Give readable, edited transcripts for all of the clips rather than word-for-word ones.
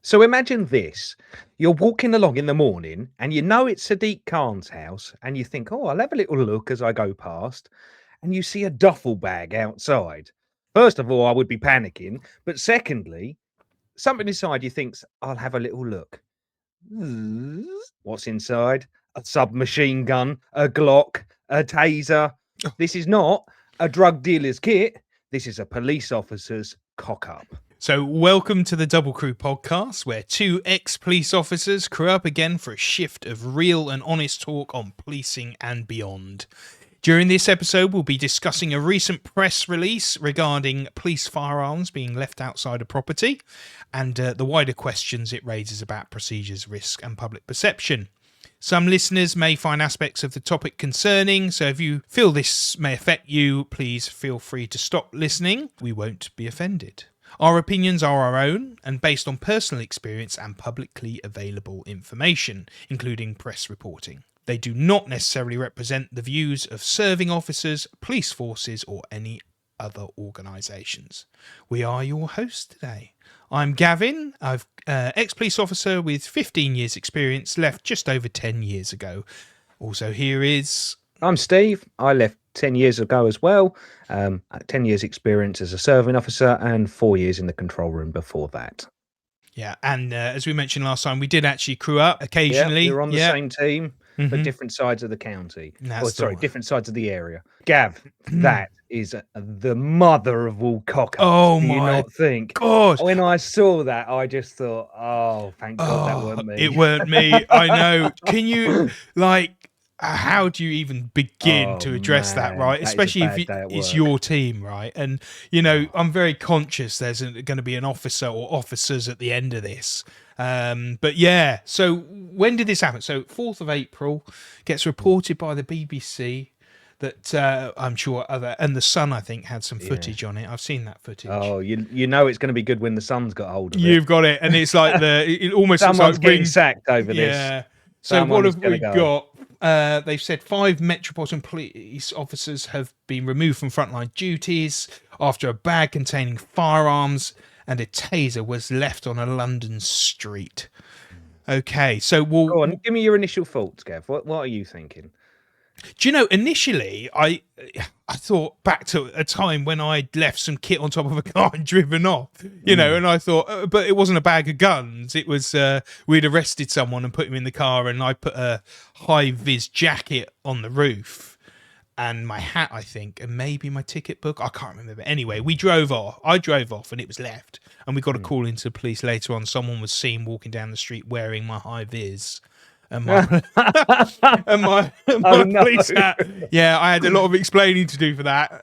So imagine this. You're walking along in the morning and you know it's Sadiq Khan's house and you think, oh, I'll have a little look as I go past. And you see a duffel bag outside. First of all, I would be panicking. But secondly, something inside you thinks, I'll have a little look. What's inside? A submachine gun, a Glock, a taser. This is not a drug dealer's kit. This is a police officer's cock up. So, welcome to the Double Crew podcast, where two ex-police officers crew up again for a shift of real and honest talk on policing and beyond. During this episode, we'll be discussing a recent press release regarding police firearms being left outside a property and the wider questions it raises about procedures, risk and public perception. Some listeners may find aspects of the topic concerning, so if you feel this may affect you, please feel free to stop listening. We won't be offended. Our opinions are our own and based on personal experience and publicly available information, including press reporting. They do not necessarily represent the views of serving officers, police forces, or any other organisations. We are your hosts today. I'm Gavin. I'm ex-police officer with 15 years experience, left just over 10 years ago. Also here is... I'm Steve. I left 10 years ago as well. 10 years experience as a serving officer and 4 years in the control room before that. Yeah, and as we mentioned last time, we did actually crew up occasionally. Yeah, we were on the same team, but different sides of the county. Different sides of the area. Gav, that is the mother of all cock-ups. Oh, do you my not think? God. When I saw that, I just thought, oh, thank God that weren't me. It weren't me. I know. Can you, how do you even begin to address that, right? Especially if it's your team, right? And, I'm very conscious there's going to be an officer or officers at the end of this. But yeah, so when did this happen? So 4th of April gets reported by the BBC that I'm sure and the Sun, I think, had some footage on it. I've seen that footage. Oh, you know it's going to be be good when the Sun's got hold of it. You've got it. And it's like it almost Someone's looks like getting sacked over this. Yeah. So what have we got? They've said 5 Metropolitan Police officers have been removed from frontline duties after a bag containing firearms and a taser was left on a London street. Okay, so go on, give me your initial thoughts, Gav. What are you thinking? Do you know, initially, I thought back to a time when I'd left some kit on top of a car and driven off, and I thought, but it wasn't a bag of guns. It was, we'd arrested someone and put him in the car and I put a high-vis jacket on the roof and my hat, I think, and maybe my ticket book. I can't remember. Anyway, we drove off. I drove off and it was left. And we got a call into the police later on. Someone was seen walking down the street wearing my high-vis. And my police hat. Yeah, I had a lot of explaining to do for that.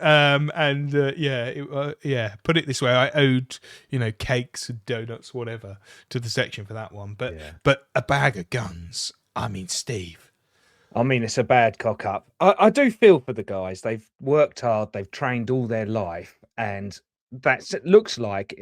Put it this way, I owed cakes and donuts, whatever, to the section for that one. But a bag of guns. I mean, Steve. I mean, it's a bad cock up. I do feel for the guys. They've worked hard. They've trained all their life, and it looks like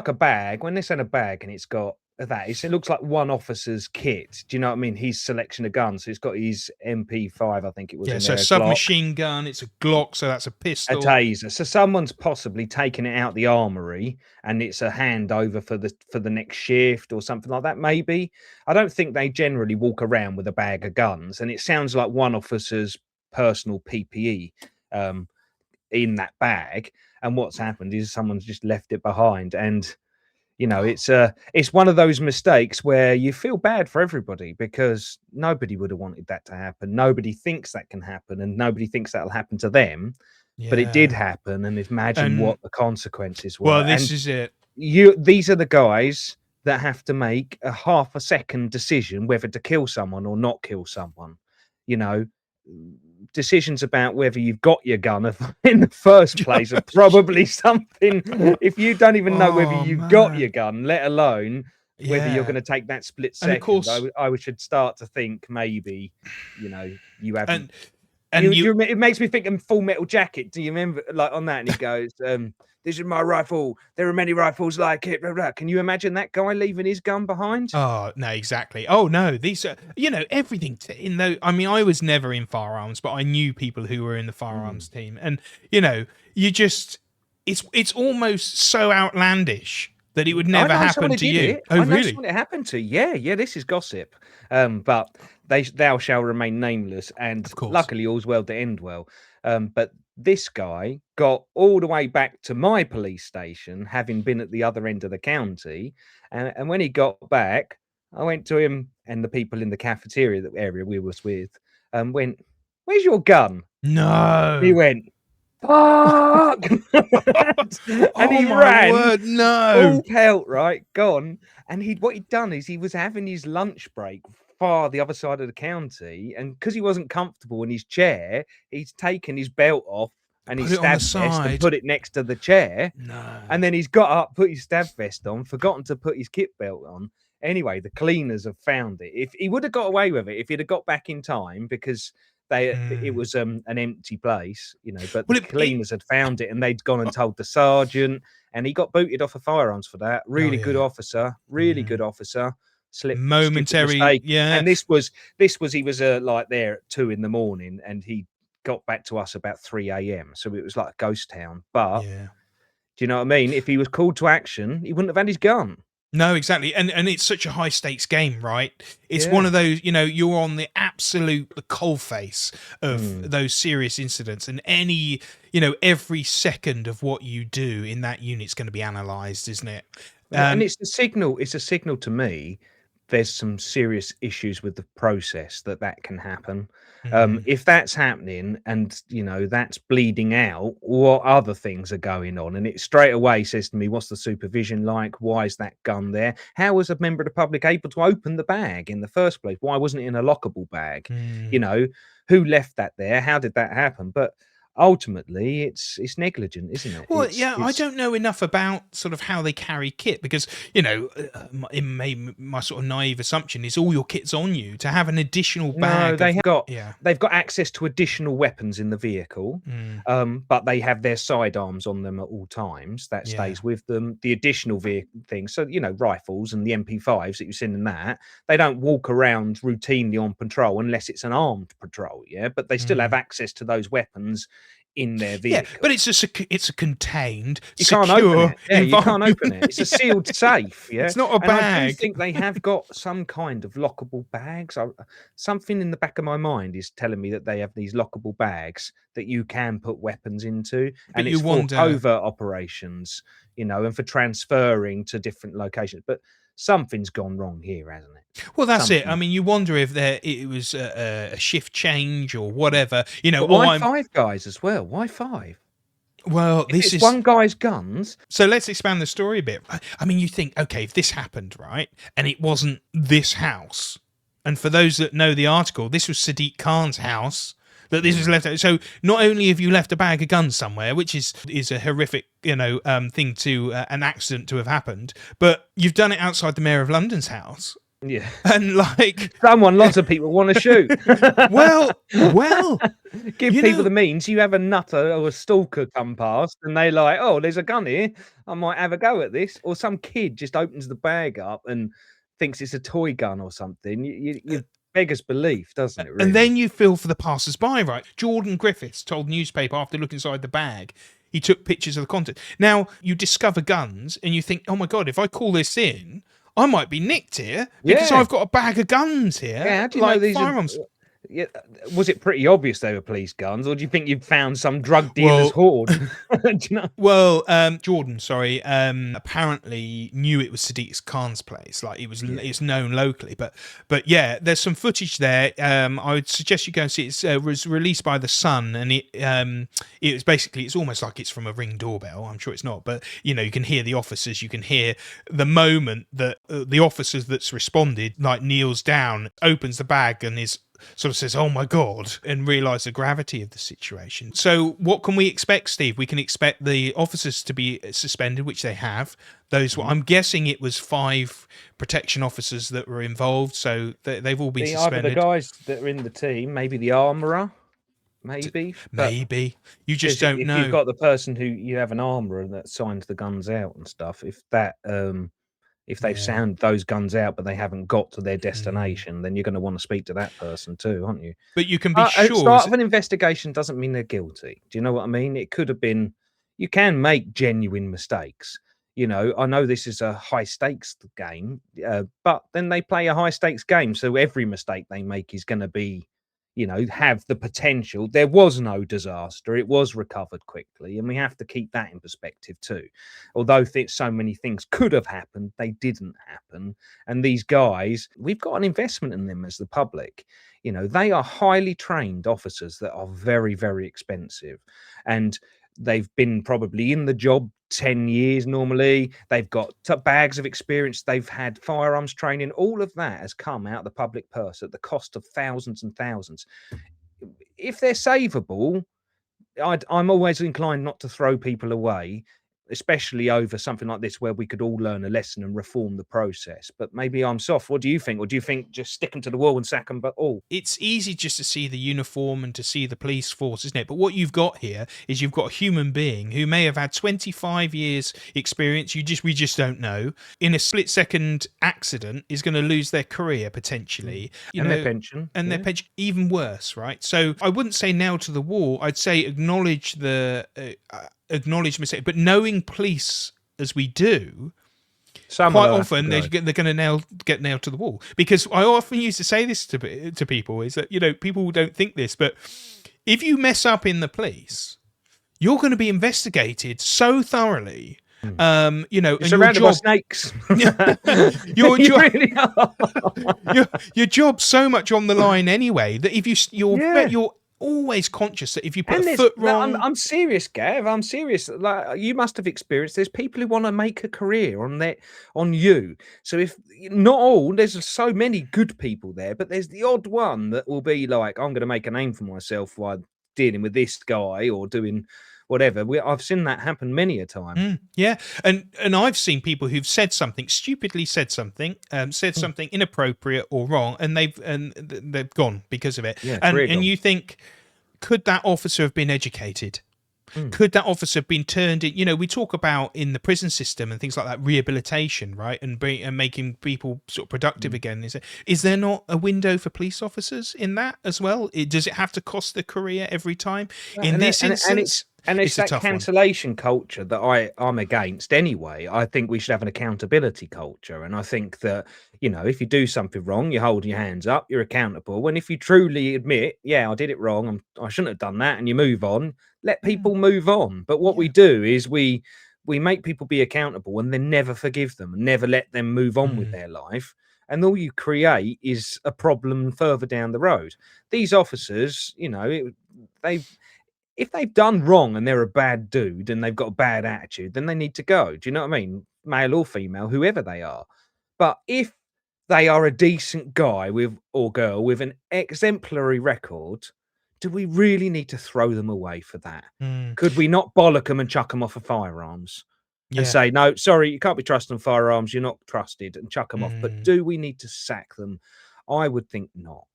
a bag. When they send a bag and it's got it looks like one officer's kit. Do you know what I mean? His selection of guns. So it's got his MP5, I think it was. Yeah, in so there, submachine gun. It's a Glock, so that's a pistol. A taser. So someone's possibly taken it out the armory, and it's a handover for the next shift or something like that. Maybe. I don't think they generally walk around with a bag of guns, and it sounds like one officer's personal PPE in that bag. And what's happened is someone's just left it behind, and it's one of those mistakes where you feel bad for everybody because nobody would have wanted that to happen. Nobody thinks that can happen, and nobody thinks that'll happen to them. Yeah. But it did happen, and imagine what the consequences were. Well, this is it. These are the guys that have to make a half a second decision whether to kill someone or not kill someone. Decisions about whether you've got your gun in the first place are probably something. If you don't even know whether you've got your gun, let alone whether you're going to take that split second, and of course, I should start to think maybe you haven't. It makes me think of Full Metal Jacket. Do you remember on that? And he goes, "This is my rifle. There are many rifles like it." Blah, blah. Can you imagine that guy leaving his gun behind? Oh no, exactly. Oh no, these are everything. I was never in firearms, but I knew people who were in the firearms team, and you just it's almost so outlandish that it would I never know someone happen who to did you. it. Oh, I know really? someone it happened to. Yeah, this is gossip. But thou shall remain nameless, and Of course. luckily all's well that end well. But this guy got all the way back to my police station, having been at the other end of the county, and when he got back, I went to him and the people in the cafeteria the area we was with, went, "Where's your gun?" He No. went, "Fuck!" And Oh he my ran word, no. full pelt, right? Gone. And what he'd done is he was having his lunch break far the other side of the county, and because he wasn't comfortable in his chair, he's taken his belt off and Put his it on the stab vest and side. put it next to the chair. No. And then he's got up, put his stab vest on, forgotten to put his kit belt on. Anyway, the cleaners have found it. If he would have got away with it, if he'd have got back in time, because it Mm. was an empty place, but the Well, cleaners had found it and they'd gone and told the sergeant, and he got booted off of firearms for that. oh Really good yeah. officer, really good Mm. officer. Stupid Momentary, mistake. yeah. And this was he was like there at 2 a.m, and he got back to us about 3 a.m. So it was like a ghost town. But Yeah. do you know what I mean? If he was called to action, he wouldn't have had his gun. No, exactly. And it's such a high stakes game, right? It's one Yeah. of those, you're on the absolute coalface of Mm. those serious incidents, and every second of what you do in that unit's going to be analysed, isn't it? And it's a signal to me. There's some serious issues with the process that can happen. Mm. If that's happening and that's bleeding out, what other things are going on? And it straight away says to me, what's the supervision like? Why is that gun there? How was a member of the public able to open the bag in the first place? Why wasn't it in a lockable bag? Mm. You know, who left that there? How did that happen? But ultimately, it's negligent, isn't it? Well, It's yeah, I don't know enough about sort of how they carry kit because, my sort of naive assumption is all your kit's on you to have an additional No, bag of. Yeah. they've got access to additional weapons in the vehicle, Mm. but they have their sidearms on them at all times. That Yeah. stays with them. The additional things, so rifles and the MP5s that you've seen in that, they don't walk around routinely on patrol unless it's an armed patrol. Yeah, but they still have Mm. access to those weapons in their Yeah, vehicle. but it's a contained, You can't open secure it. Yeah, you can't environment. open it. It's a sealed safe. Yeah. It's not a And I do bag. think they have got some kind of lockable bags. Something in the back of my mind is telling me that they have these lockable bags that you can put weapons into. But And you it's for wonder. covert operations, and for transferring to different locations. But something's gone wrong here, hasn't it? Well, that's it. I Something. mean, you wonder if it was a shift change or whatever. But Oh, why five guys as well? Why five? well, If this it's is. one guy's guns, So let's expand the story a bit. I mean, you think, okay, if this happened, right, and it wasn't this house, and for those that know the article, this was Sadiq Khan's house that this was left out. So not only have you left a bag of guns somewhere, which is a horrific, thing to an accident to have happened, but you've done it outside the Mayor of London's house, yeah. and like, Lots of people want to shoot. well, Give people the means. You have a nutter or a stalker come past, and they like, oh, there's a gun here. I might have a go at this. Or some kid just opens the bag up and thinks it's a toy gun or something. You beggars belief, doesn't it? and Really? then you feel for the passers-by, right? Jordan Griffiths told newspaper after looking inside the bag, he took pictures of the content. Now, you discover guns and you think, oh my God, if I call this in, I might be nicked here because Yeah. I've got a bag of guns here. Yeah. How do you know these firearms. Yeah, was it pretty obvious they were police guns, or do you think you'd found some drug dealer's Well, hoard? Do you know? Well, Jordan, sorry, apparently knew it was Sadiq Khan's place. Like it's known locally, but yeah, there's some footage there. I would suggest you go and see it. It was released by the Sun, and it was basically it's almost like it's from a Ring doorbell. I'm sure it's not, but you can hear the officers. You can hear the moment that the officers that's responded like kneels down, opens the bag, and is sort of says, oh my God, and realise the gravity of the situation. So what can we expect, Steve? We can expect the officers to be suspended, which they have. I'm guessing it was 5 protection officers that were involved, so they've all been Either suspended. the guys that are in the team, maybe the armourer, maybe. Maybe. You just don't if know. you've got the person who you have an armourer that signs the guns out and stuff, if they've sound those guns out but they haven't got to their destination, then you're going to want to speak to that person too, aren't you? But you can be sure. Start of an investigation doesn't mean they're guilty. Do you know what I mean? It could have been. You can make genuine mistakes. I know this is a high stakes game, but then they play a high stakes game, so every mistake they make is going to be, have the potential. There was no disaster; it was recovered quickly, and we have to keep that in perspective too. Although so many things could have happened, they didn't happen, and these guys, we've got an investment in them as the public. They are highly trained officers that are very, very expensive, and they've been probably in the job 10 years normally. They've got bags of experience. They've had firearms training. All of that has come out of the public purse at the cost of thousands and thousands. If they're savable, I'm always inclined not to throw people away, especially over something like this where we could all learn a lesson and reform the process. But maybe I'm soft. What do you think? Or do you think just stick them to the wall and sack them but all? It's easy just to see the uniform and to see the police force, isn't it? But what you've got here is you've got a human being who may have had 25 years experience. We just don't know. In a split second accident, is going to lose their career potentially. Their pension. And their pension, even worse, right? So I wouldn't say nail to the wall. I'd say acknowledge mistake, but knowing police as we do, quite often they're going to get nailed to the wall. Because I often used to say this to people, is that people don't think this, but if you mess up in the police, you're going to be investigated so thoroughly. You're surrounded by snakes. Your job's so much on the line anyway that if you're always conscious that if you put a foot wrong. I'm serious, Gav. I'm serious. Like, you must have experienced. There's people who want to make a career on you. So if not all, there's so many good people there, but there's the odd one that will be like, I'm going to make a name for myself while dealing with this guy or doing whatever. I've seen that happen many a time. Yeah, and I've seen people who've said something something inappropriate or wrong, and they've gone because of it. Yeah, and you think, could that officer have been educated? Could that officer have been turned in? We talk about in the prison system and things like that, rehabilitation, right? And making people sort of productive again. Is there not a window for police officers in that as well? Does it have to cost the career every time? In this instance, and it's that cancellation culture that I'm against anyway. I think we should have an accountability culture. And I think that, if you do something wrong, you hold your hands up, you're accountable. And if you truly admit, yeah, I did it wrong, I shouldn't have done that, and you move on, let people move on. But what we do is we make people be accountable and then never forgive them and never let them move on with their life. And all you create is a problem further down the road. These officers, if they've done wrong and they're a bad dude and they've got a bad attitude, then they need to go. Do you know what I mean? Male or female, whoever they are. But if they are a decent guy or girl with an exemplary record, do we really need to throw them away for that? Could we not bollock them and chuck them off of firearms and say, no, sorry, you can't be trusted on firearms, you're not trusted, and chuck them off? But do we need to sack them? I would think not.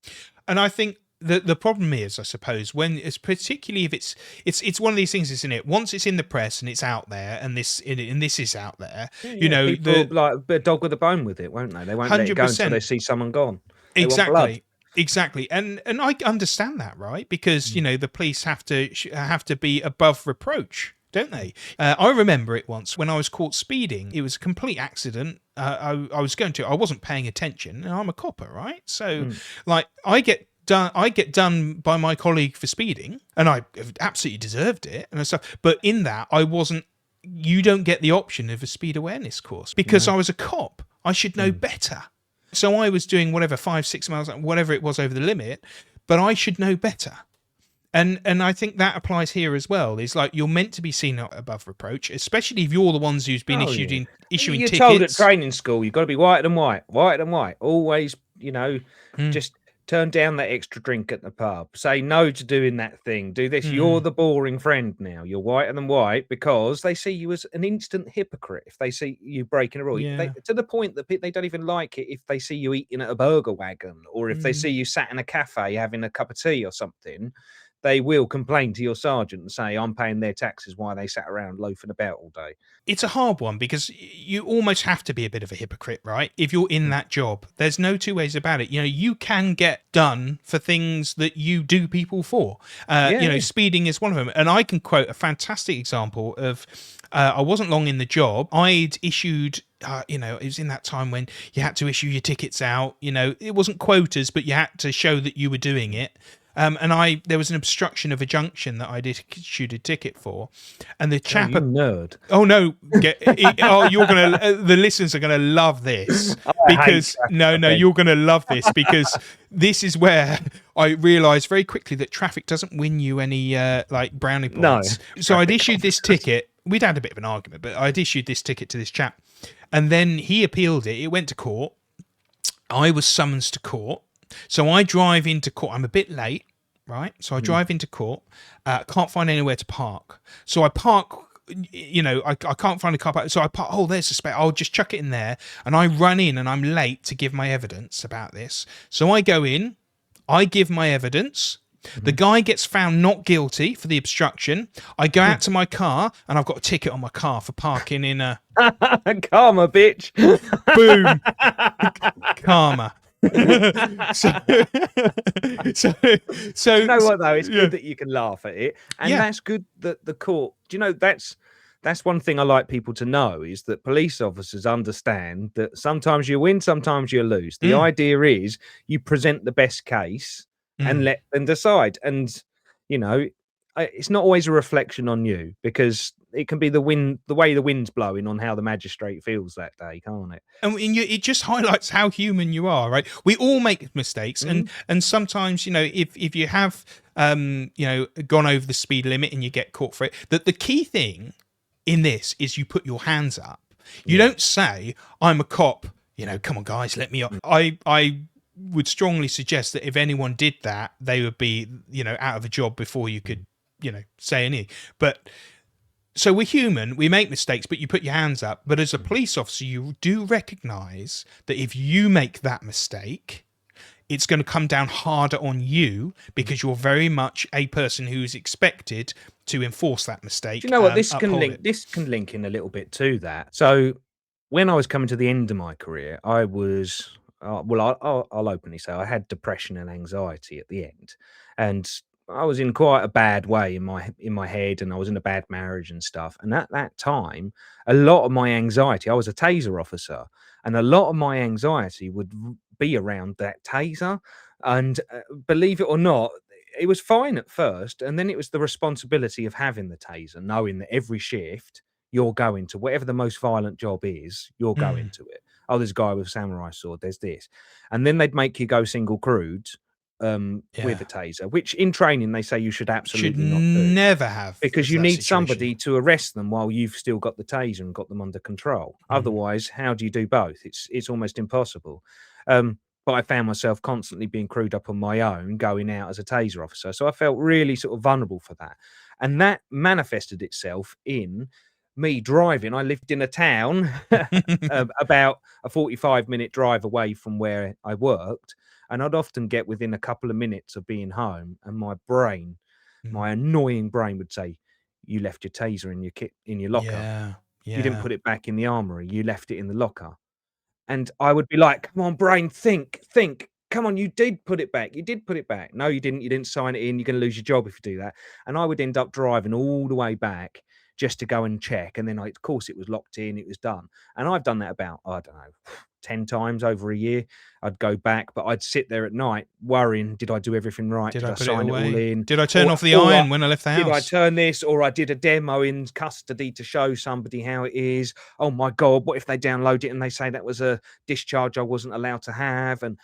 And I think the problem is, I suppose, when it's particularly if it's one of these things, isn't it? Once it's in the press and it's out there, and this is out there, people like a dog with a bone with it, won't they? They won't 100%. Let it go until they see someone gone. Exactly, and I understand that, right? Because the police have to be above reproach, don't they? I remember it once when I was caught speeding. It was a complete accident. I wasn't paying attention, and I'm a copper, right? So, I get done by my colleague for speeding, and I absolutely deserved it and stuff. But in that, you don't get the option of a speed awareness course because I was a cop. I should know better. So I was doing 5-6 miles, whatever it was over the limit, but I should know better. And I think that applies here as well. It's like you're meant to be seen above reproach, especially if you're the ones who's been issuing tickets. You're told at training school, you've got to be whiter than white. Always, just turn down that extra drink at the pub. Say no to doing that thing. Do this. You're the boring friend now. You're whiter than white because they see you as an instant hypocrite if they see you breaking a rule. To the point that they don't even like it if they see you eating at a burger wagon or if they see you sat in a cafe having a cup of tea or something. They will complain to your sergeant and say, I'm paying their taxes while they sat around loafing about all day. It's a hard one because you almost have to be a bit of a hypocrite, right? If you're in that job, there's no two ways about it. You can get done for things that you do people for. Speeding is one of them. And I can quote a fantastic example of I wasn't long in the job. I'd issued, it was in that time when you had to issue your tickets out. It wasn't quotas, but you had to show that you were doing it. And there was an obstruction of a junction that I'd issued a ticket for, and the Oh, chap. you nerd. Oh no! You're gonna. The listeners are gonna love this I hate because traffic no, offence. you're gonna love this because this is where I realised very quickly that traffic doesn't win you any like brownie No, points. So I'd traffic issued this ticket. We'd had a bit of an argument, but I'd issued this ticket to this chap, and then he appealed it. It went to court. I was summoned to court. So I drive into court. I'm a bit late, right? So I drive into court. Can't find anywhere to park. So I park. I can't find a car park. So I park. Oh, there's a space. I'll just chuck it in there. And I run in, and I'm late to give my evidence about this. So I go in. I give my evidence. The guy gets found not guilty for the obstruction. I go out to my car, and I've got a ticket on my car for parking in a Karma, bitch. boom karma. so, You know what though? It's yeah. good that you can laugh at it, and Yeah. that's good that the court. Do you know that's one thing I like people to know is that police officers understand that sometimes you win, sometimes you lose. The idea is you present the best case and let them decide. And it's not always a reflection on you because it can be the way the wind's blowing on how the magistrate feels that day, can't it? And it just highlights how human you are, right? We all make mistakes, and sometimes if you have gone over the speed limit and you get caught for it, that the key thing in this is you put your hands up. You don't say, I'm a cop, come on guys, let me up. I would strongly suggest that if anyone did that, they would be out of a job before you could say anything. But so we're human, we make mistakes, but you put your hands up. But as a police officer, you do recognize that if you make that mistake, it's going to come down harder on you because you're very much a person who is expected to enforce that mistake. Do you know what this can uphold link? it. This can link in a little bit to that. So when I was coming to the end of my career, I was I'll openly say I had depression and anxiety at the end, and I was in quite a bad way in my head, and I was in a bad marriage and stuff. And at that time, a lot of my anxiety, I was a Taser officer, and a lot of my anxiety would be around that Taser. And believe it or not, it was fine at first, and then it was the responsibility of having the Taser, knowing that every shift you're going to whatever the most violent job is, you're going to it. Oh, there's a guy with a samurai sword. There's this, and then they'd make you go single crewed with a Taser, which in training they say you should absolutely not do never have, because you that need situation. somebody to arrest them while you've still got the Taser and got them under control. Otherwise, how do you do both? It's almost impossible. But I found myself constantly being crewed up on my own, going out as a Taser officer. So I felt really sort of vulnerable for that. And that manifested itself in me driving. I lived in a town about a 45-minute drive away from where I worked. And I'd often get within a couple of minutes of being home, and my brain, my annoying brain would say, you left your Taser in your kit in your locker. You didn't put it back in the armory. You left it in the locker. And I would be like, come on, brain, think. Come on, you did put it back. You did put it back. No, you didn't. You didn't sign it in. You're going to lose your job if you do that. And I would end up driving all the way back just to go and check. And then, of course, it was locked in. It was done. And I've done that about, I don't know, 10 times over a year. I'd go back, but I'd sit there at night worrying, did I do everything right? Did I put sign it away? All in? Did I turn off the iron when I left the house? Did I turn this? Or I did a demo in custody to show somebody how it is. Oh my God, what if they download it and they say that was a discharge I wasn't allowed to have? And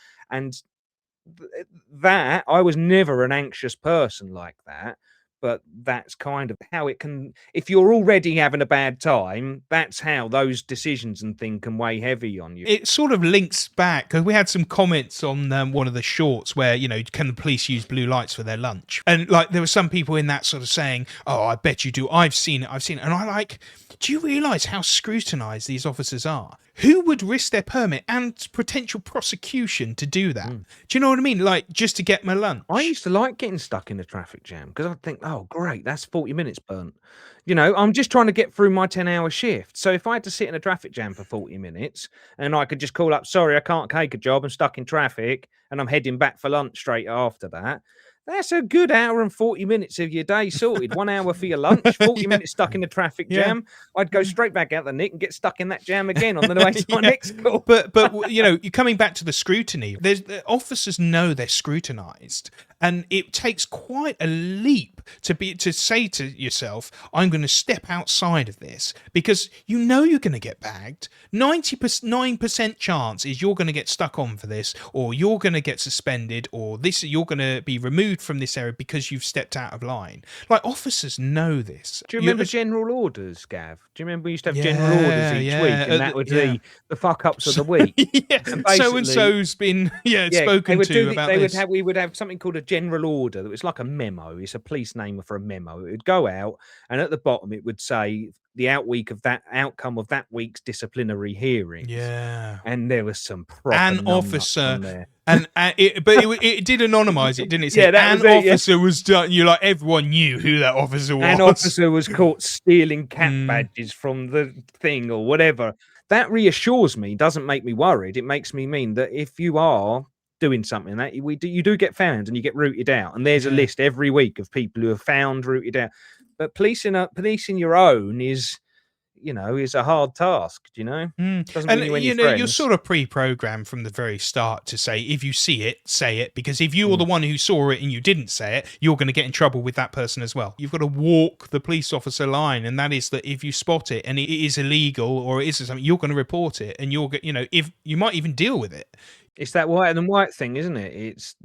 that, I was never an anxious person like that. But that's kind of how it can, if you're already having a bad time, that's how those decisions and things can weigh heavy on you. It sort of links back because we had some comments on one of the shorts where, can the police use blue lights for their lunch? And like there were some people in that sort of saying, oh, I bet you do. I've seen it. And I like, do you realise how scrutinised these officers are? Who would risk their permit and potential prosecution to do that? Do you know what I mean? Like just to get my lunch. I used to like getting stuck in a traffic jam because I'd think, oh, great, that's 40 minutes burnt. I'm just trying to get through my 10-hour shift. So if I had to sit in a traffic jam for 40 minutes and I could just call up, sorry, I can't take a job, I'm stuck in traffic and I'm heading back for lunch straight after that, That's a good hour and 40 minutes of your day sorted. 1 hour for your lunch, 40 Yeah. minutes stuck in the traffic Yeah. jam. I'd go straight back out the nick and get stuck in that jam again on the way to my Yeah. next call. But you're coming back to the scrutiny. The officers know they're scrutinised, and it takes quite a leap to say to yourself, "I'm going to step outside of this," because you're going to get bagged. 99% chance is you're going to get stuck on for this, or you're going to get suspended, or you're going to be removed from this area because you've stepped out of line. Like, officers know this. Do you remember general orders, Gav? Do you remember we used to have general orders Yeah, each yeah, week, and that would yeah. be the fuck ups of the week? Yeah, And so and basically, so's been yeah, they spoken would do. to about They would this. have. We would have something called a general order. That was like a memo. It's a police name for a memo. It would go out, and at the bottom it would say the outcome of that week's disciplinary hearings. Yeah, And there was some proper an numbnuts officer, on there. but it did anonymise it, didn't it? It Yeah, said that an was it, yeah. officer was done. You like everyone knew who that officer was. An officer was caught stealing cat Mm. badges from the thing or whatever. That reassures me, doesn't make me worried. It makes me mean that if you are doing something that you do get found and you get rooted out, and there's a Yeah. list every week of people who are found rooted out. But policing your own is a hard task. Doesn't And mean you any friends. you're sort of pre-programmed from the very start to say, if you see it, say it, because if you're the one who saw it and you didn't say it, you're going to get in trouble with that person as well. You've got to walk the police officer line, and that is that if you spot it and it is illegal or it is something, you're going to report it, and you'll get, if you might even deal with it. It's that white and white thing, isn't it? It's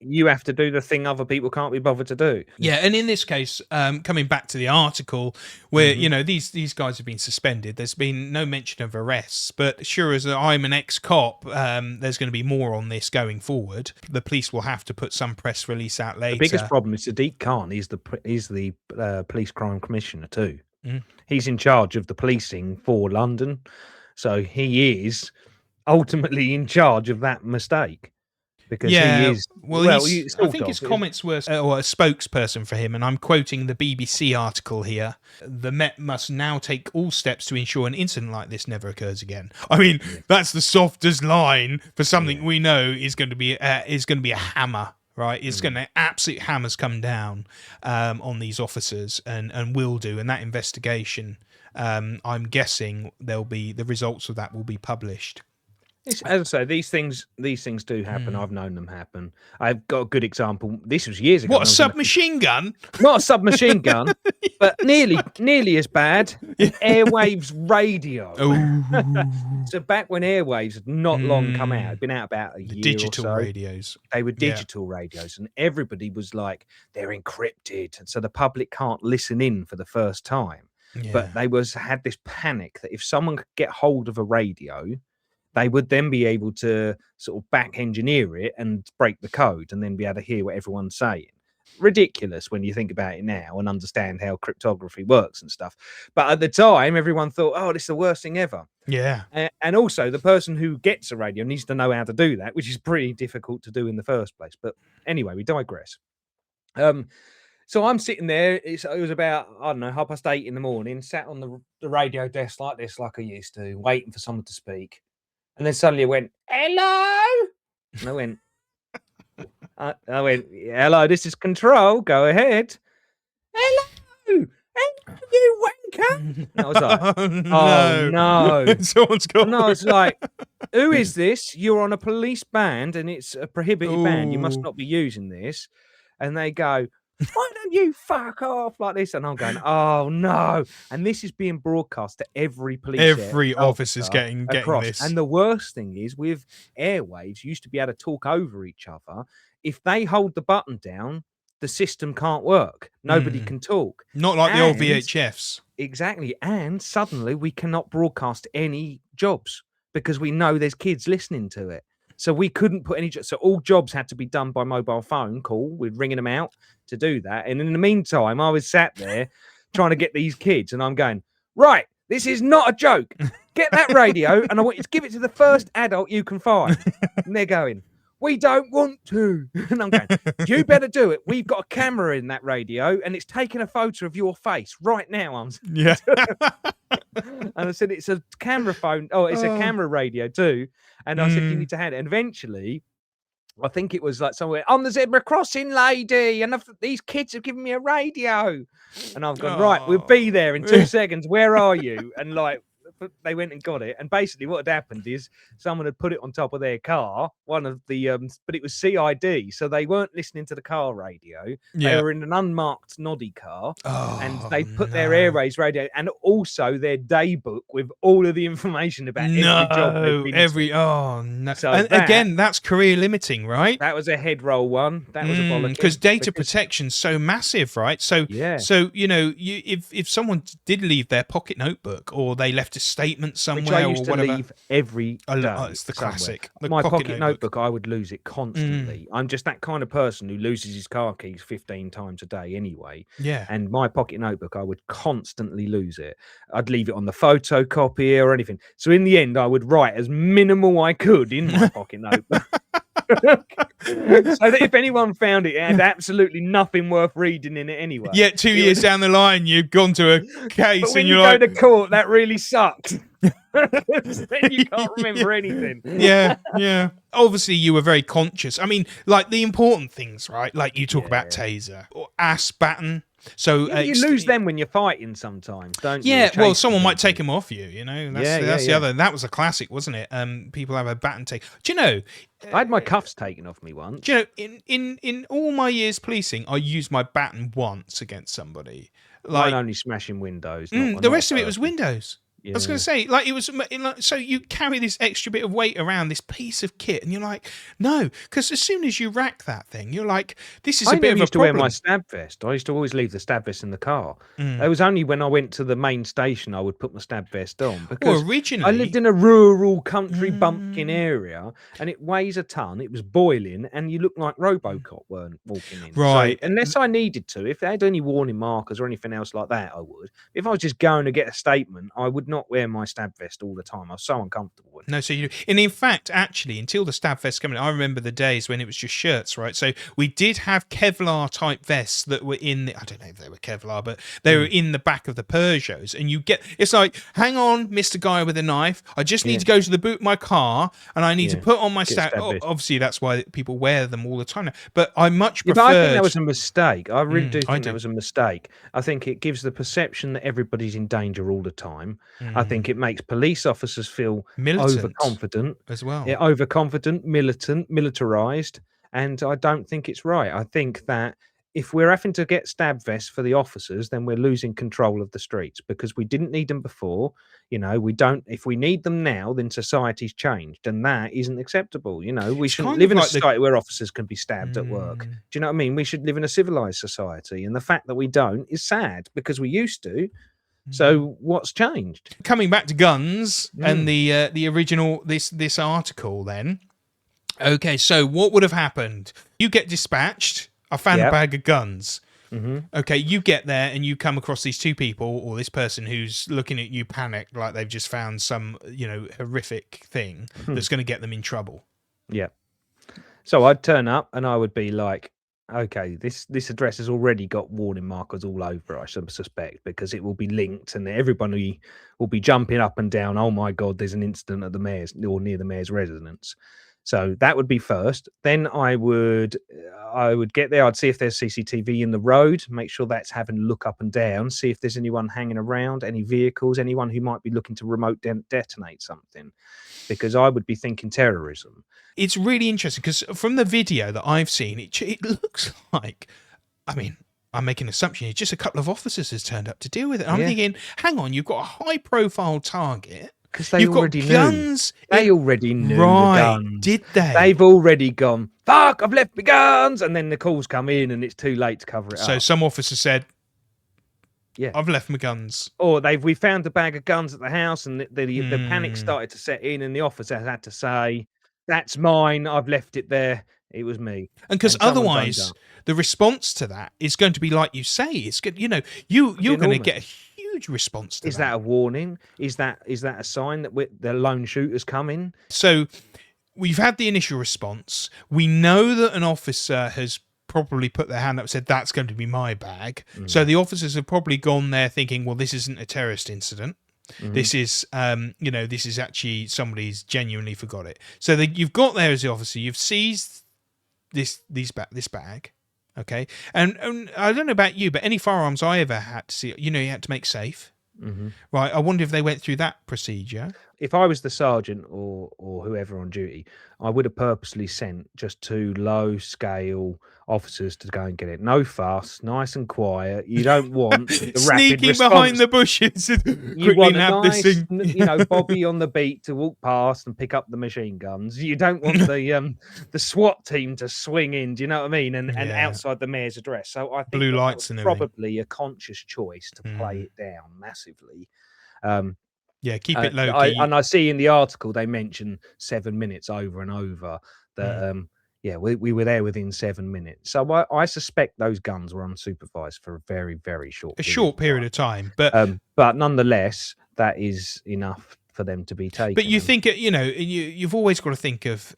you have to do the thing other people can't be bothered to do. Yeah, and in this case, coming back to the article where these guys have been suspended, there's been no mention of arrests. But sure as I'm an ex-cop, there's going to be more on this going forward. The police will have to put some press release out later. The biggest problem is Sadiq Khan. He's the police crime commissioner too. He's in charge of the policing for London, so he is ultimately in charge of that mistake. Because he is I think his comments were or a spokesperson for him, and I'm quoting the BBC article here. The Met must now take all steps to ensure an incident like this never occurs again. I mean, that's the softest line for something we know is going to be a hammer. Right, it's going to absolute hammers come down on these officers, and will do. And that investigation, I'm guessing the results of that will be published. As I say, these things do happen. I've known them happen. I've got a good example. This was years ago. What, a submachine gun? Not a submachine gun, but nearly as bad. Airwaves radio. So back when Airwaves had not long come out, it'd been out about a year digital or so. radios. They were digital radios, and everybody was like, they're encrypted, and so the public can't listen in for the first time. Yeah. But they had this panic that if someone could get hold of a radio, they would then be able to sort of back engineer it and break the code and then be able to hear what everyone's saying. Ridiculous when you think about it now and understand how cryptography works and stuff. But at the time, everyone thought, oh, this is the worst thing ever. Yeah. And also, the person who gets a radio needs to know how to do that, which is pretty difficult to do in the first place. But anyway, we digress. So I'm sitting there. It was about, I don't know, 8:30 in the morning, sat on the radio desk like this, like I used to, waiting for someone to speak. And then suddenly it went, hello? And I went, hello, this is Control. Go ahead. Hello. Hello, you wanker. And I was like, oh, no. Someone's got. And I was like, who is this? You're on a police band and it's a prohibited band. You must not be using this. And they go, why don't you fuck off like this? And I'm going, oh no. And this is being broadcast to every police. Every officer's getting across. this. And the worst thing is with airwaves, you used to be able to talk over each other. If they hold the button down, the system can't work. Nobody can talk. Not like the old VHFs. Exactly. And suddenly we cannot broadcast any jobs because we know there's kids listening to it. So we couldn't put any. So all jobs had to be done by mobile phone call. We're ringing them out to do that. And in the meantime, I was sat there trying to get these kids, and I'm going, right, this is not a joke. Get that radio, and I want you to give it to the first adult you can find. And they're going, we don't want to. And I'm going, you better do it. We've got a camera in that radio, and it's taking a photo of your face right now. Yeah. And I said, it's a camera phone. Oh, it's a camera radio too. And I said, you need to hand it. And eventually I think it was like somewhere on the zebra crossing, lady, and these kids have given me a radio, and I've gone, right, we'll be there in 2 seconds. Where are you? And like they went and got it, and basically what had happened is someone had put it on top of their car, one of the but it was CID, so they weren't listening to the car radio. They Yeah. were in an unmarked noddy car, and Oh, they put their no. airways radio and also their day book with all of the information about every job they've been to. Oh, no. So And again, that's career limiting, right? that was a head roll one. That was a bollocking. Because data protection's so massive, right? So, yeah. so you know, if someone did leave their pocket notebook or they left a statement Which somewhere I used or to whatever, leave every day. it's the somewhere. classic. The My pocket notebook, I would lose it constantly. I'm just that kind of person who loses his car keys 15 times a day anyway. Yeah. And my pocket notebook, I would constantly lose it. I'd leave it on the photocopier or anything. So in the end, I would write as minimal I could in my pocket notebook. So that if anyone found it, it had absolutely nothing worth reading in it anyway. Yeah, 2 years down the line, you've gone to a case but when and you you're go like, to court, that really sucks. Then you can't remember anything. yeah. Obviously, you were very conscious. I mean, like the important things, right? Like you talk about Taser or ass baton. So you lose them when you're fighting sometimes, don't you? Yeah, well, someone might take them off you. You know, that's the yeah. other. That was a classic, wasn't it? People have a baton take. Do you know? I had my cuffs taken off me once. Do you know? In all my years policing, I used my baton once against somebody. Like mine only smashing windows. The rest of it was windows. Yeah. I was going to say, like, it was so you carry this extra bit of weight around this piece of kit, and you're like, no, because as soon as you rack that thing, you're like, this is a bit of a problem. I used to wear my stab vest. I used to always leave the stab vest in the car. It was only when I went to the main station I would put my stab vest on. Because originally, I lived in a rural country bumpkin area, and it weighs a ton. It was boiling, and you look like RoboCop weren't walking in. Right. So, unless I needed to, if they had any warning markers or anything else like that, I would. If I was just going to get a statement, I would not wear my stab vest all the time. I was so uncomfortable with it. No, so you do. And in fact, actually, until the stab vest came in, I remember the days when it was just shirts, right? So we did have Kevlar type vests that were in the, I don't know if they were Kevlar, but they were in the back of the Peugeots. And you get, it's like, hang on, Mr. Guy with a knife. I just need to go to the boot of my car and I need to put on my stab. Obviously, that's why people wear them all the time now. But I much prefer. But I think that was a mistake. I really do think that was a mistake. I think it gives the perception that everybody's in danger all the time. I think it makes police officers feel overconfident as well. Yeah, overconfident, militant, militarized, and I don't think it's right. I think that if we're having to get stab vests for the officers, then we're losing control of the streets because we didn't need them before. You know, we don't. If we need them now, then society's changed, and that isn't acceptable. You know, we shouldn't live in a society where officers can be stabbed at work. Do you know what I mean? We should live in a civilized society, and the fact that we don't is sad because we used to. So what's changed? Coming back to guns and the original this article then. Okay, so what would have happened? You get dispatched. I found a bag of guns. Okay, you get there and you come across these two people or this person who's looking at you panicked like they've just found some, horrific thing that's going to get them in trouble. Yeah. So I'd turn up and I would be like, okay, this address has already got warning markers all over, I suspect, because it will be linked and everybody will be jumping up and down. Oh my God, there's an incident at the mayor's or near the mayor's residence. So that would be first. Then I would get there. I'd see if there's CCTV in the road, make sure that's having a look up and down, see if there's anyone hanging around, any vehicles, anyone who might be looking to remote detonate something, because I would be thinking terrorism. It's really interesting because from the video that I've seen, it looks like, I mean, I'm making an assumption here, just a couple of officers has turned up to deal with it. I'm thinking, hang on, you've got a high-profile target. Because they already knew. Guns. They already knew the guns. Did they? They've already gone, fuck, I've left my guns. And then the calls come in and it's too late to cover it up. So some officer said, yeah, I've left my guns. Or we found a bag of guns at the house and the panic started to set in and the officer had to say, that's mine, I've left it there. It was me. And because otherwise, the response to that is going to be like you say. It's good, you're going to get a huge response to that. Is that a warning? Is that a sign that the lone shooter's coming? So we've had the initial response. We know that an officer has probably put their hand up and said, that's going to be my bag. So the officers have probably gone there thinking, well, this isn't a terrorist incident. This is, this is actually somebody's genuinely forgot it. So you've got there as the officer, you've seized this bag. Okay, and I don't know about you, but any firearms I ever had to see, you had to make safe. Hmm. Right, I wonder if they went through that procedure. If I was the sergeant or whoever on duty, I would have purposely sent just 2 low scale officers to go and get it. No fuss, nice and quiet. You don't want the rapid Sneaking behind response. the bushes, You quickly want a nab this nice, thing. Bobby on the beat to walk past and pick up the machine guns. You don't want the SWAT team to swing in. Do you know what I mean? And Yeah, outside the mayor's address. So I think blue that was lights and everything. probably a conscious choice to play Mm. it down massively. Um, Yeah, keep it low I key. see in the article they mention 7 minutes over and over that Mm. yeah, we were there within 7 minutes. So I suspect those guns were unsupervised for a very, very short A period short period of time, but of time. But nonetheless, that is enough for them to be But taken. you And think, you've always got to think of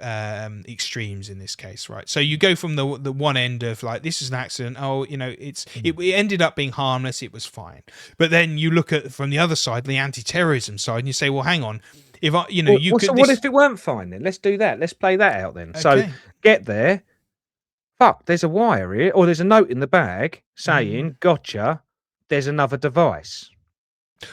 extremes in this case, right? So you go from the one end of like, this is an accident. Oh, it ended up being harmless. It was fine. But then you look at from the other side, the anti-terrorism side, and you say, well, hang on, if I, you so could what this. if it weren't fine then? Let's do that. Let's play that out then. So Okay. get there. Fuck, there's a wire here, or there's a note in the bag saying, "Gotcha." There's another device.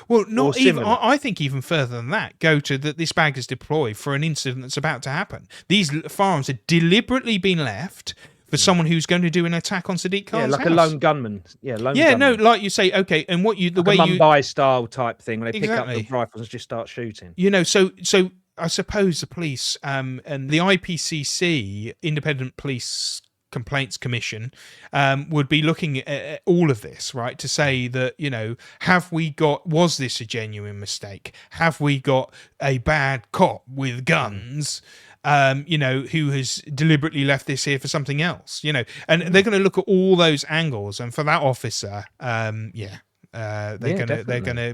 Well, Or not even. similar. I think even further than that. Go to that. This bag is deployed for an incident that's about to happen. These firearms have deliberately been left for someone who's going to do an attack on Sadiq Yeah, Khan's like house. a lone gunman. Yeah, lone Yeah, no, gunman. like you say, okay, and what you the Like a way you Mumbai style type thing where they pick up the exactly. rifles and just start shooting. So I suppose the police and the IPCC, Independent Police Complaints Commission, would be looking at all of this, right, to say that, was this a genuine mistake? Have we got a bad cop with guns? Who has deliberately left this here for something else, and they're going to look at all those angles. And for that officer, they're going to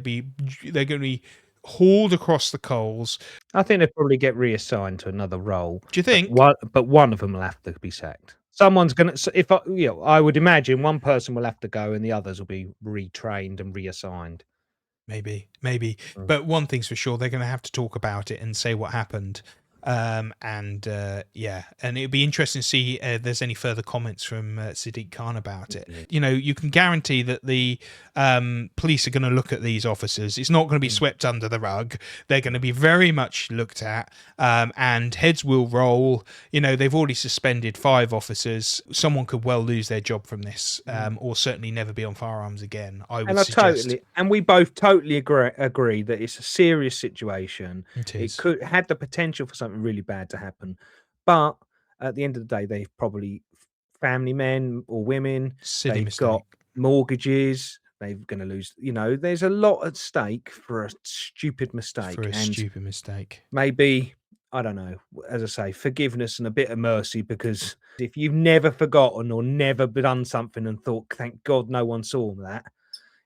be hauled across the coals. I think they'll probably get reassigned to another role. Do you But think? one of them will have to be sacked. Someone's gonna. If I would imagine one person will have to go and the others will be retrained and reassigned. Maybe. Mm. But one thing's for sure, they're going to have to talk about it and say what happened. And it'd be interesting to see if there's any further comments from Sadiq Khan about it. You can guarantee that the police are going to look at these officers. It's not going to be swept under the rug. They're going to be very much looked at, and heads will roll. They've already suspended 5 officers. Someone could well lose their job from this, or certainly never be on firearms again. I would suggest. We both totally agree that it's a serious situation. It It is. could had the potential for something really bad to happen, but at the end of the day, they've probably family men or women. Silly They've mistake. got mortgages. They're going to lose. There's a lot at stake for a stupid mistake. Maybe, I don't know. As I say, forgiveness and a bit of mercy, because if you've never forgotten or never done something and thought, "Thank God no one saw that,"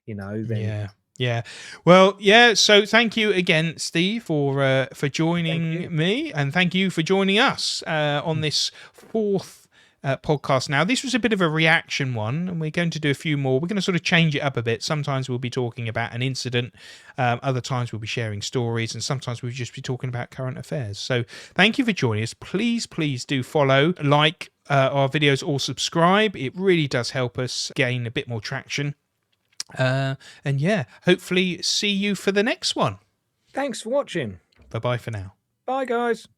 then Yeah. Well, yeah. So thank you again, Steve, for joining you. me, and thank you for joining us on this 4th podcast. Now, this was a bit of a reaction one, and we're going to do a few more. We're going to sort of change it up a bit. Sometimes we'll be talking about an incident, other times we'll be sharing stories, and sometimes we'll just be talking about current affairs. So thank you for joining us. Please do follow, like our videos, or subscribe. It really does help us gain a bit more traction. And yeah, hopefully see you for the next one. Thanks for watching. Bye for now. Bye, guys.